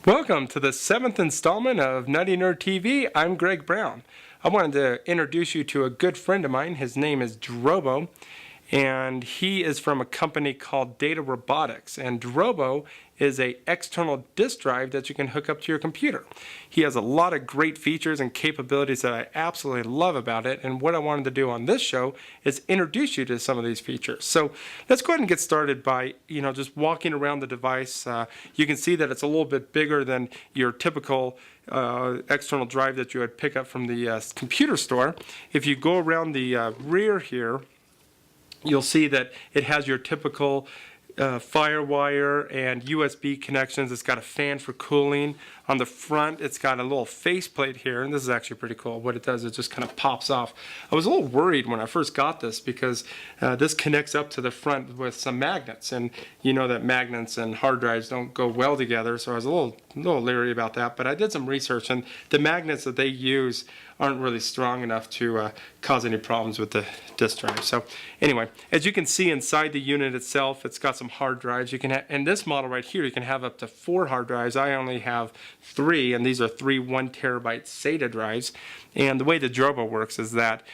Welcome to the 7th installment of NuttyNerd TV. I'm Greg Brown. I wanted to introduce you to a good friend of mine. His name is Drobo, and he is from a company called Data Robotics. And Drobo is an external disk drive that you can hook up to your computer. He has a lot of great features and capabilities that I absolutely love about it, and what I wanted to do on this show is introduce you to some of these features. So let's go ahead and get started by just walking around the device. You can see that it's a little bit bigger than your typical external drive that you would pick up from the computer store. If you go around the rear here, you'll see that it has your typical FireWire and USB connections. It's got a fan for cooling. On the front, it's got a little faceplate here, and this is actually pretty cool. What it does, it just kind of pops off. I was a little worried when I first got this because this connects up to the front with some magnets, and you know that magnets and hard drives don't go well together, so I was a little leery about that. But I did some research, and the magnets that they use aren't really strong enough to cause any problems with the disk drive. So anyway, as you can see inside the unit itself, it's got some hard drives. You can in this model right here, you can have up to 4 hard drives. I only have 3, and these are 3 1 terabyte SATA drives. And the way the Drobo works is that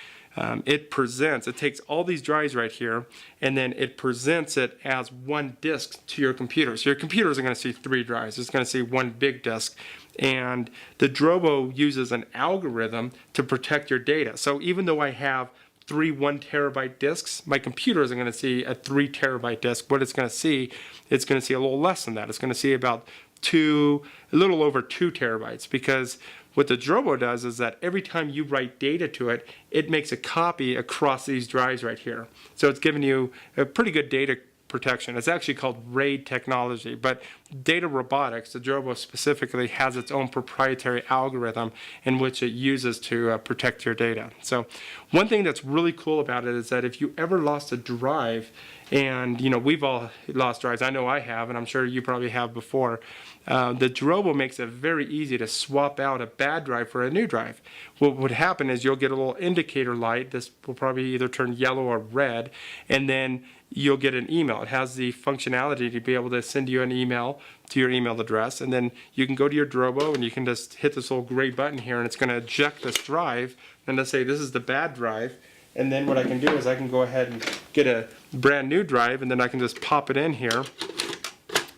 it takes all these drives right here, and then it presents it as one disk to your computer. So your computer isn't going to see 3 drives. It's going to see one big disk. And the Drobo uses an algorithm to protect your data. So even though I have 3 1 terabyte disks, my computer isn't going to see a 3 terabyte disk. What it's going to see a little less than that. It's going to see about a little over 2 terabytes, because what the Drobo does is that every time you write data to it, it makes a copy across these drives right here. So it's giving you a pretty good data protection. It's actually called RAID technology, but Data Robotics, the Drobo specifically, has its own proprietary algorithm in which it uses to protect your data. So one thing that's really cool about it is that if you ever lost a drive, and we've all lost drives, I know I have, and I'm sure you probably have before, the Drobo makes it very easy to swap out a bad drive for a new drive. What would happen is you'll get a little indicator light. This will probably either turn yellow or red, and then you'll get an email. It has the functionality to be able to send you an email to your email address, and then you can go to your Drobo and you can just hit this little gray button here, and it's going to eject this drive, and let's say this is the bad drive. And then what I can do is I can go ahead and get a brand new drive, and then I can just pop it in here,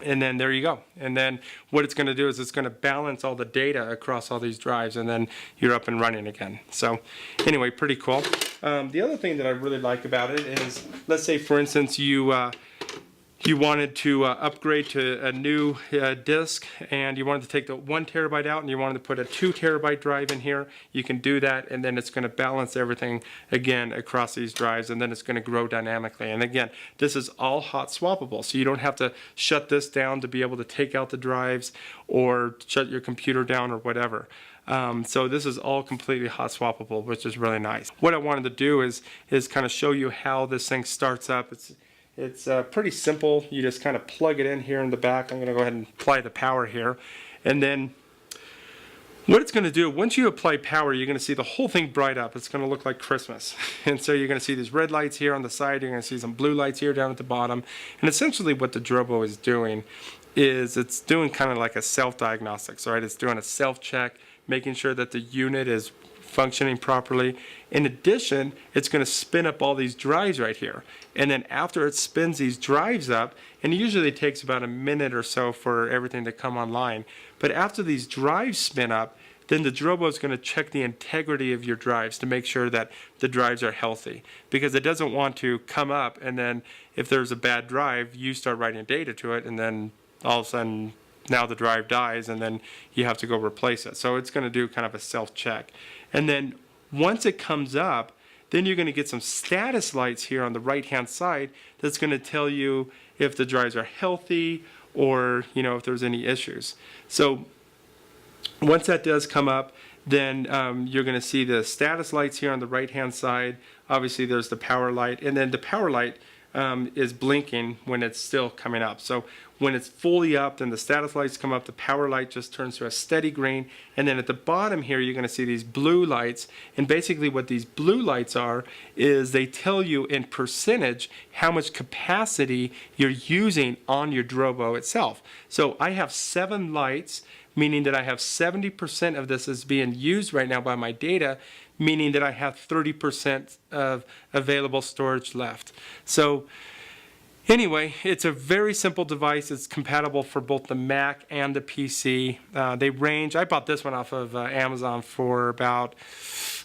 and then there you go. And then what it's going to do is it's going to balance all the data across all these drives, and then you're up and running again. So anyway, pretty cool. The other thing that I really like about it is, let's say for instance you wanted to upgrade to a new disk, and you wanted to take the 1 terabyte out and you wanted to put a 2 terabyte drive in here. You can do that, and then it's going to balance everything again across these drives, and then it's going to grow dynamically. And again, this is all hot swappable, so you don't have to shut this down to be able to take out the drives or shut your computer down or whatever. So this is all completely hot swappable, which is really nice. What I wanted to do is kind of show you how this thing starts up. It's pretty simple. You just kind of plug it in here in the back. I'm going to go ahead and apply the power here. And then what it's going to do, once you apply power, you're going to see the whole thing bright up. It's going to look like Christmas. And so you're going to see these red lights here on the side. You're going to see some blue lights here down at the bottom. And essentially what the Drobo is doing is it's doing kind of like a self-diagnostics, right? It's doing a self-check, making sure that the unit is functioning properly. In addition, it's going to spin up all these drives right here. And then after it spins these drives up, and it usually takes about a minute or so for everything to come online, but after these drives spin up, then the Drobo is going to check the integrity of your drives to make sure that the drives are healthy, because it doesn't want to come up and then if there's a bad drive, you start writing data to it, and then all of a sudden now the drive dies, and then you have to go replace it. So it's going to do kind of a self-check. And then once it comes up, then you're going to get some status lights here on the right-hand side that's going to tell you if the drives are healthy or if there's any issues. So once that does come up, then you're going to see the status lights here on the right-hand side. Obviously, there's the power light, and then the power light is blinking when it's still coming up. So when it's fully up, then the status lights come up, the power light just turns to a steady green, and then at the bottom here you're going to see these blue lights, and basically what these blue lights are is they tell you in percentage how much capacity you're using on your Drobo itself. So I have 7 lights meaning that I have 70% of this is being used right now by my data, meaning that I have 30% of available storage left. So anyway, it's a very simple device. It's compatible for both the Mac and the PC. They range, I bought this one off of Amazon for about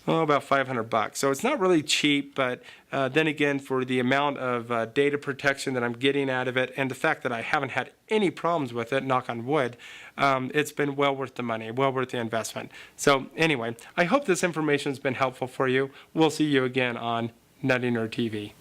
$500. So it's not really cheap, but then again, for the amount of data protection that I'm getting out of it and the fact that I haven't had any problems with it, knock on wood, it's been well worth the money, well worth the investment. So anyway, I hope this information has been helpful for you. We'll see you again on NuttyNerd TV.